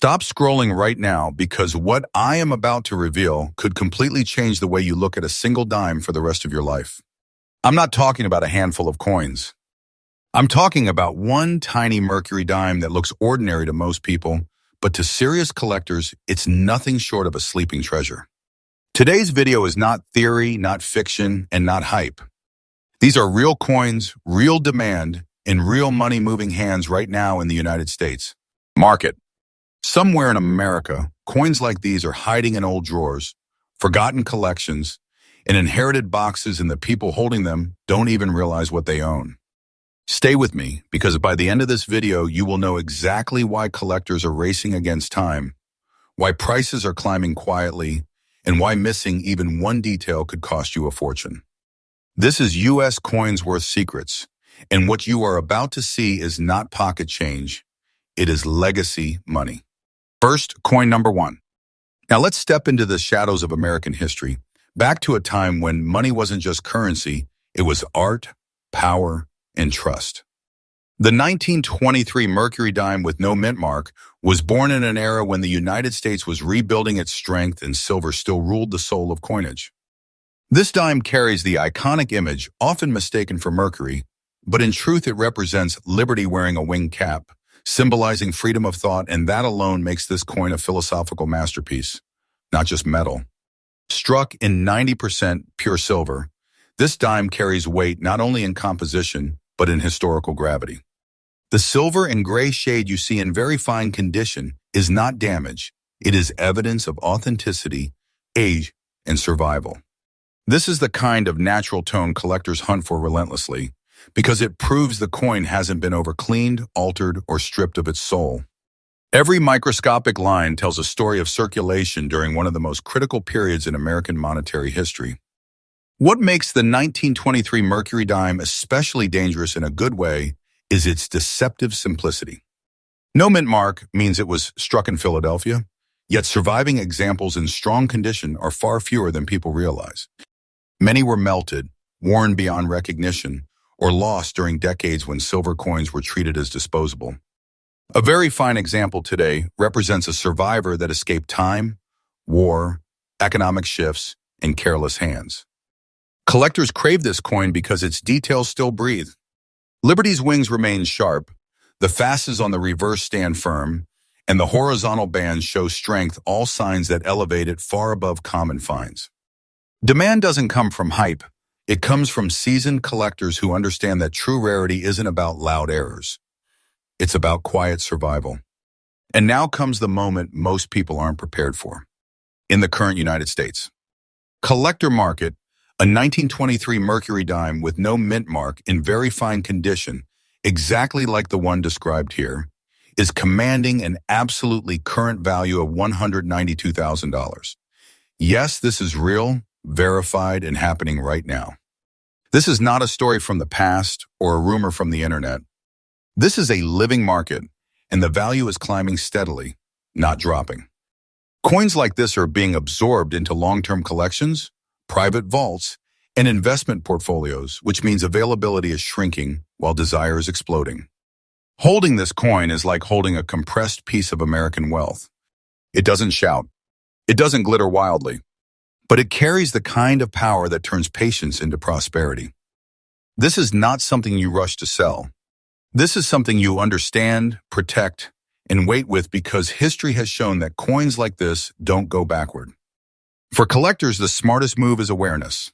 Stop scrolling right now because what I am about to reveal could completely change the way you look at a single dime for the rest of your life. I'm not talking about a handful of coins. I'm talking about one tiny mercury dime that looks ordinary to most people, but to serious collectors, it's nothing short of a sleeping treasure. Today's video is not theory, not fiction, and not hype. These are real coins, real demand, and real money moving hands right now in the United States. Market. Somewhere in America, coins like these are hiding in old drawers, forgotten collections, and inherited boxes, and the people holding them don't even realize what they own. Stay with me, because by the end of this video, you will know exactly why collectors are racing against time, why prices are climbing quietly, and why missing even one detail could cost you a fortune. This is U.S. Coins Worth Secrets, and what you are about to see is not pocket change, it is legacy money. First, coin number one. Now let's step into the shadows of American history, back to a time when money wasn't just currency, it was art, power, and trust. The 1923 Mercury dime with no mint mark was born in an era when the United States was rebuilding its strength and silver still ruled the soul of coinage. This dime carries the iconic image, often mistaken for Mercury, but in truth it represents liberty wearing a winged cap, symbolizing freedom of thought, and that alone makes this coin a philosophical masterpiece, not just metal. Struck in 90% pure silver, this dime carries weight not only in composition, but in historical gravity. The silver and gray shade you see in very fine condition is not damage, it is evidence of authenticity, age, and survival. This is the kind of natural tone collectors hunt for relentlessly, because it proves the coin hasn't been overcleaned, altered, or stripped of its soul. Every microscopic line tells a story of circulation during one of the most critical periods in American monetary history. What makes the 1923 Mercury dime especially dangerous in a good way is its deceptive simplicity. No mint mark means it was struck in Philadelphia, yet surviving examples in strong condition are far fewer than people realize. Many were melted, worn beyond recognition, or lost during decades when silver coins were treated as disposable. A very fine example today represents a survivor that escaped time, war, economic shifts, and careless hands. Collectors crave this coin because its details still breathe. Liberty's wings remain sharp, the facets on the reverse stand firm, and the horizontal bands show strength, all signs that elevate it far above common finds. Demand doesn't come from hype. It comes from seasoned collectors who understand that true rarity isn't about loud errors. It's about quiet survival. And now comes the moment most people aren't prepared for. In the current United States. Collector market, a 1923 Mercury dime with no mint mark in very fine condition, exactly like the one described here, is commanding an absolutely current value of $192,000. Yes, this is real, verified, and happening right now. This is not a story from the past or a rumor from the internet. This is a living market, and the value is climbing steadily, not dropping. Coins like this are being absorbed into long-term collections, private vaults, and investment portfolios, which means availability is shrinking while desire is exploding. Holding this coin is like holding a compressed piece of American wealth. It doesn't shout. It doesn't glitter wildly. But it carries the kind of power that turns patience into prosperity. This is not something you rush to sell. This is something you understand, protect, and wait with, because history has shown that coins like this don't go backward. For collectors, the smartest move is awareness.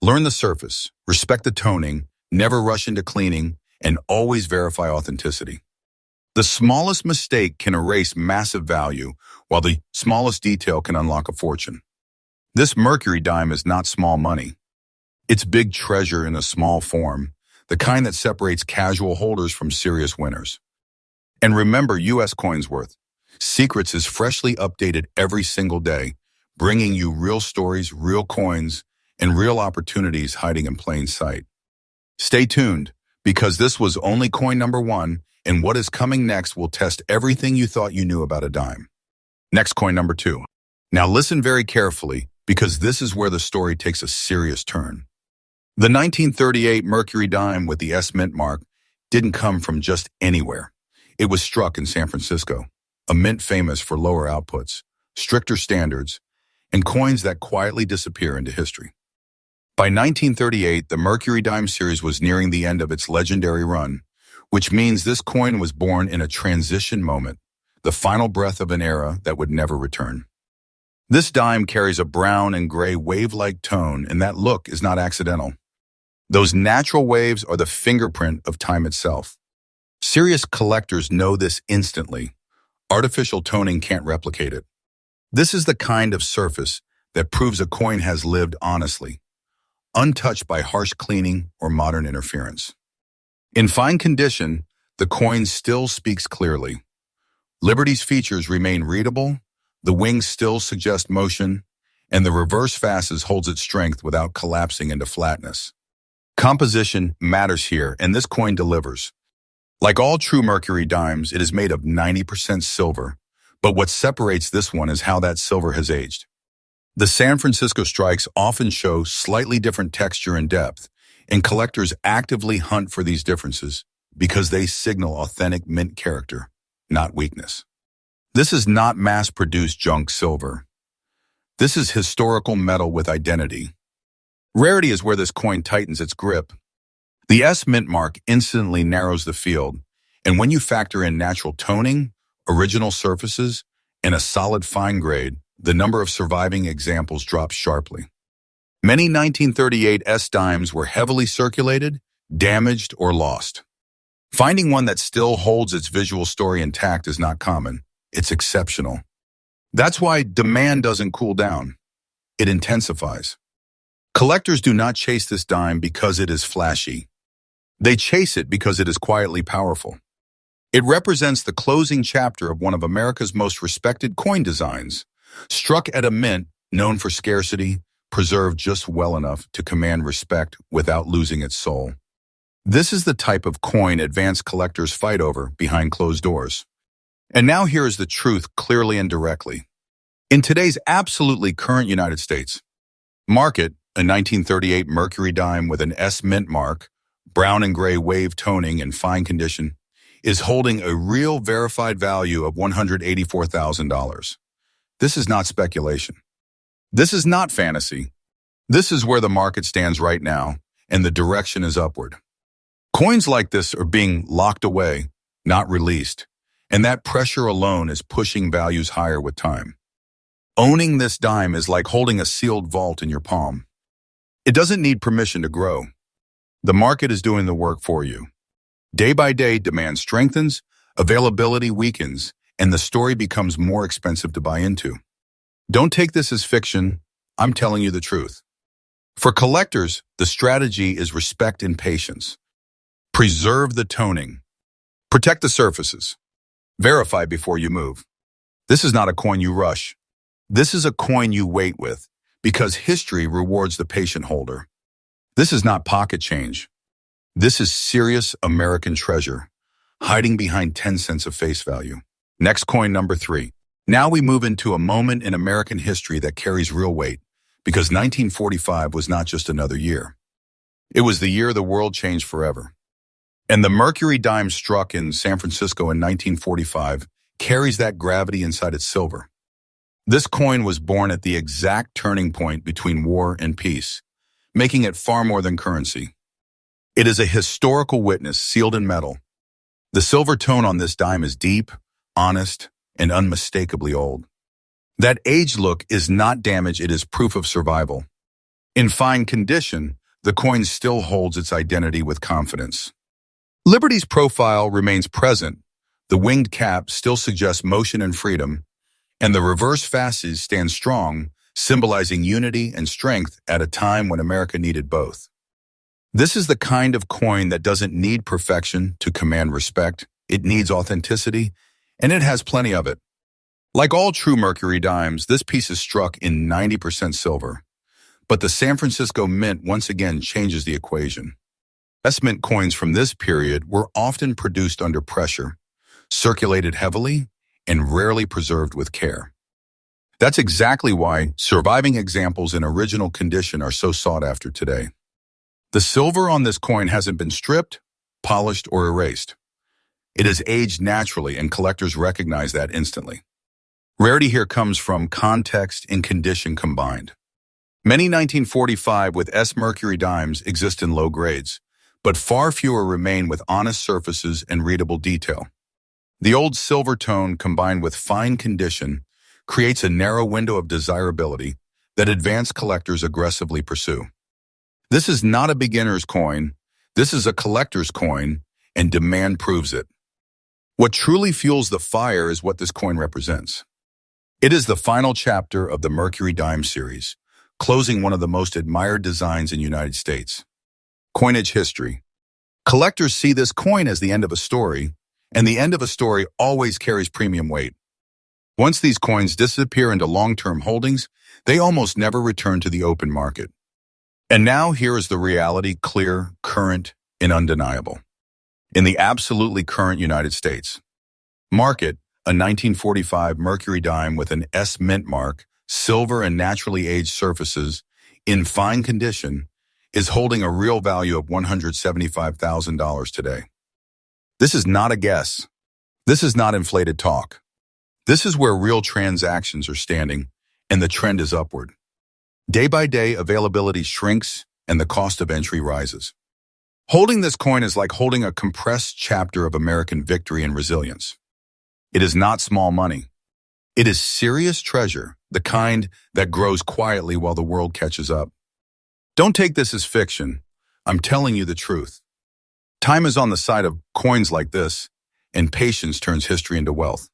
Learn the surface, respect the toning, never rush into cleaning, and always verify authenticity. The smallest mistake can erase massive value, while the smallest detail can unlock a fortune. This Mercury dime is not small money. It's big treasure in a small form, the kind that separates casual holders from serious winners. And remember, U.S. Coins Worth Secrets is freshly updated every single day, bringing you real stories, real coins, and real opportunities hiding in plain sight. Stay tuned, because this was only coin number one, and what is coming next will test everything you thought you knew about a dime. Next, coin number two. Now listen very carefully, because this is where the story takes a serious turn. The 1938 Mercury dime with the S mint mark didn't come from just anywhere. It was struck in San Francisco. a mint famous for lower outputs, stricter standards, and coins that quietly disappear into history. By 1938, the Mercury dime series was nearing the end of its legendary run, which means this coin was born in a transition moment, the final breath of an era that would never return. This dime carries a brown and gray wave-like tone, and that look is not accidental. Those natural waves are the fingerprint of time itself. Serious collectors know this instantly. Artificial toning can't replicate it. This is the kind of surface that proves a coin has lived honestly, untouched by harsh cleaning or modern interference. In fine condition, the coin still speaks clearly. Liberty's features remain readable, the wings still suggest motion, and the reverse facet holds its strength without collapsing into flatness. Composition matters here, and this coin delivers. Like all true Mercury dimes, it is made of 90% silver, but what separates this one is how that silver has aged. The San Francisco strikes often show slightly different texture and depth, and collectors actively hunt for these differences because they signal authentic mint character, not weakness. This is not mass-produced junk silver. This is historical metal with identity. Rarity is where this coin tightens its grip. The S mint mark instantly narrows the field, and when you factor in natural toning, original surfaces, and a solid fine grade, the number of surviving examples drops sharply. Many 1938 S dimes were heavily circulated, damaged, or lost. Finding one that still holds its visual story intact is not common. It's exceptional. That's why demand doesn't cool down. It intensifies. Collectors do not chase this dime because it is flashy. They chase it because it is quietly powerful. It represents the closing chapter of one of America's most respected coin designs, struck at a mint known for scarcity, preserved just well enough to command respect without losing its soul. This is the type of coin advanced collectors fight over behind closed doors. And now here is the truth clearly and directly. In today's absolutely current United States, market a 1938 Mercury dime with an S mint mark, brown and gray wave toning in fine condition, is holding a real verified value of $184,000. This is not speculation. This is not fantasy. This is where the market stands right now, and the direction is upward. Coins like this are being locked away, not released, and that pressure alone is pushing values higher with time. Owning this dime is like holding a sealed vault in your palm. It doesn't need permission to grow. The market is doing the work for you. Day by day, demand strengthens, availability weakens, and the story becomes more expensive to buy into. Don't take this as fiction. I'm telling you the truth. For collectors, the strategy is respect and patience. Preserve the toning. Protect the surfaces. Verify before you move. This is not a coin you rush. This is a coin you wait with, because history rewards the patient holder. This is not pocket change. This is serious American treasure, hiding behind 10 cents of face value. Next coin, number 3. Now we move into a moment in American history that carries real weight, because 1945 was not just another year. It was the year the world changed forever. And the Mercury dime struck in San Francisco in 1945 carries that gravity inside its silver. This coin was born at the exact turning point between war and peace, making it far more than currency. It is a historical witness sealed in metal. The silver tone on this dime is deep, honest, and unmistakably old. That aged look is not damage, it is proof of survival. In fine condition, the coin still holds its identity with confidence. Liberty's profile remains present. The winged cap still suggests motion and freedom, and the reverse fasces stand strong, symbolizing unity and strength at a time when America needed both. This is the kind of coin that doesn't need perfection to command respect. It needs authenticity, and it has plenty of it. Like all true Mercury dimes, this piece is struck in 90% silver. But the San Francisco Mint once again changes the equation. S-mint coins from this period were often produced under pressure, circulated heavily, and rarely preserved with care. That's exactly why surviving examples in original condition are so sought after today. The silver on this coin hasn't been stripped, polished, or erased. It has aged naturally, and collectors recognize that instantly. Rarity here comes from context and condition combined. Many 1945 with S Mercury dimes exist in low grades, but far fewer remain with honest surfaces and readable detail. The old silver tone combined with fine condition creates a narrow window of desirability that advanced collectors aggressively pursue. This is not a beginner's coin, this is a collector's coin, and demand proves it. What truly fuels the fire is what this coin represents. It is the final chapter of the Mercury Dime series, closing one of the most admired designs in the United States. Coinage history. Collectors see this coin as the end of a story, and the end of a story always carries premium weight. Once these coins disappear into long-term holdings, they almost never return to the open market. And now here is the reality, clear, current, and undeniable. In the absolutely current United States, market, a 1945 Mercury dime with an S mint mark, silver and naturally aged surfaces, in fine condition, is holding a real value of $175,000 today. This is not a guess. This is not inflated talk. This is where real transactions are standing, and the trend is upward. Day by day, availability shrinks and the cost of entry rises. Holding this coin is like holding a compressed chapter of American victory and resilience. It is not small money. It is serious treasure, the kind that grows quietly while the world catches up. Don't take this as fiction. I'm telling you the truth. Time is on the side of coins like this, and patience turns history into wealth.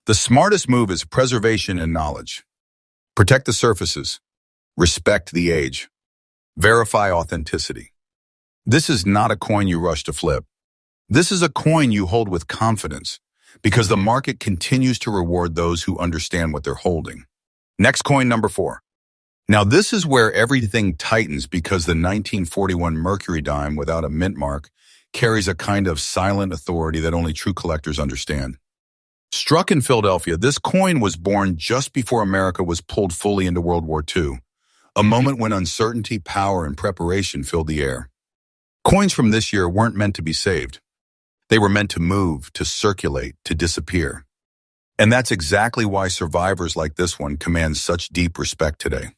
The smartest move is preservation and knowledge. Protect the surfaces. Respect the age. Verify authenticity. This is not a coin you rush to flip. This is a coin you hold with confidence because the market continues to reward those who understand what they're holding. Next coin, number 4. Now this is where everything tightens because the 1941 Mercury dime without a mint mark carries a kind of silent authority that only true collectors understand. Struck in Philadelphia, this coin was born just before America was pulled fully into World War II, a moment when uncertainty, power, and preparation filled the air. Coins from this year weren't meant to be saved. They were meant to move, to circulate, to disappear. And that's exactly why survivors like this one command such deep respect today.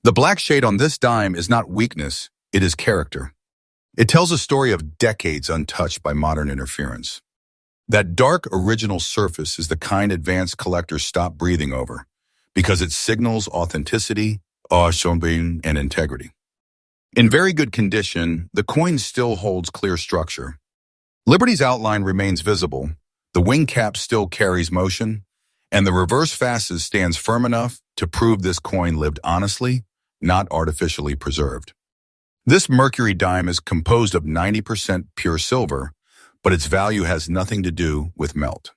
The black shade on this dime is not weakness, it is character. It tells a story of decades untouched by modern interference. That dark original surface is the kind advanced collectors stop breathing over because it signals authenticity, and integrity. In very good condition, the coin still holds clear structure. Liberty's outline remains visible, the wing cap still carries motion, and the reverse facet stands firm enough to prove this coin lived honestly, not artificially preserved. This Mercury dime is composed of 90% pure silver, but its value has nothing to do with melt.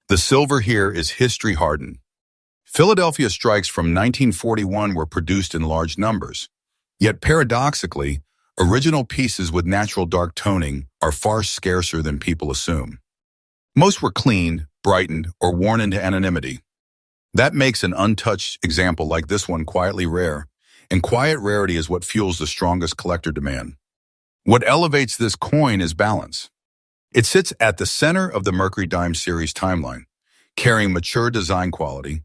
The silver here is history-hardened. Philadelphia strikes from 1941 were produced in large numbers. Yet paradoxically, original pieces with natural dark toning are far scarcer than people assume. Most were cleaned, brightened, or worn into anonymity. That makes an untouched example like this one quietly rare, and quiet rarity is what fuels the strongest collector demand. What elevates this coin is balance. It sits at the center of the Mercury Dime series timeline, carrying mature design quality,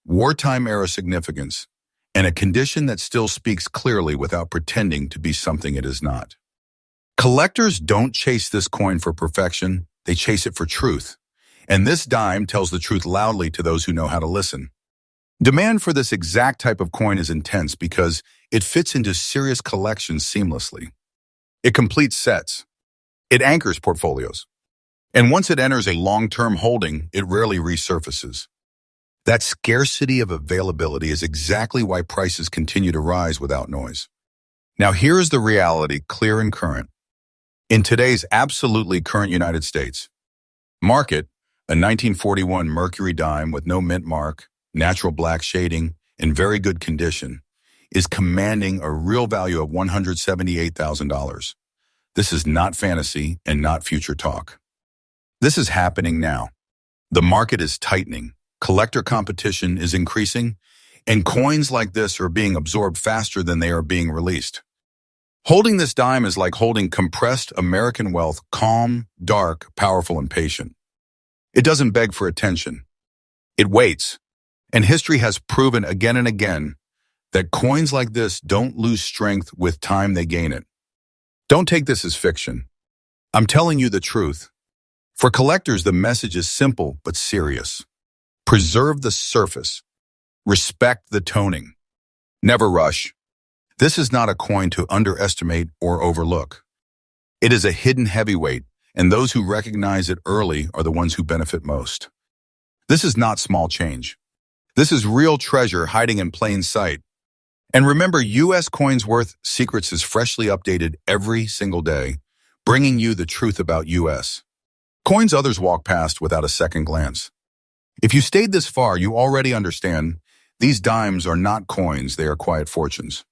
wartime-era significance, and a condition that still speaks clearly without pretending to be something it is not. Collectors don't chase this coin for perfection, they chase it for truth. And this dime tells the truth loudly to those who know how to listen. Demand for this exact type of coin is intense because it fits into serious collections seamlessly. It completes sets. It anchors portfolios. And once it enters a long-term holding, it rarely resurfaces. That scarcity of availability is exactly why prices continue to rise without noise. Now here is the reality, clear and current. In today's absolutely current United States, market, a 1941 Mercury dime with no mint mark, natural black shading, in very good condition, is commanding a real value of $178,000. This is not fantasy and not future talk. This is happening now. The market is tightening. Collector competition is increasing, and coins like this are being absorbed faster than they are being released. Holding this dime is like holding compressed American wealth, calm, dark, powerful, and patient. It doesn't beg for attention. It waits. And history has proven again and again that coins like this don't lose strength with time they gain it. Don't take this as fiction. I'm telling you the truth. For collectors, the message is simple but serious. Preserve the surface. Respect the toning. Never rush. This is not a coin to underestimate or overlook. It is a hidden heavyweight, and those who recognize it early are the ones who benefit most. This is not small change. This is real treasure hiding in plain sight. And remember, U.S. Coins Worth Secrets is freshly updated every single day, bringing you the truth about U.S. coins others walk past without a second glance. If you stayed this far, you already understand these dimes are not coins, they are quiet fortunes.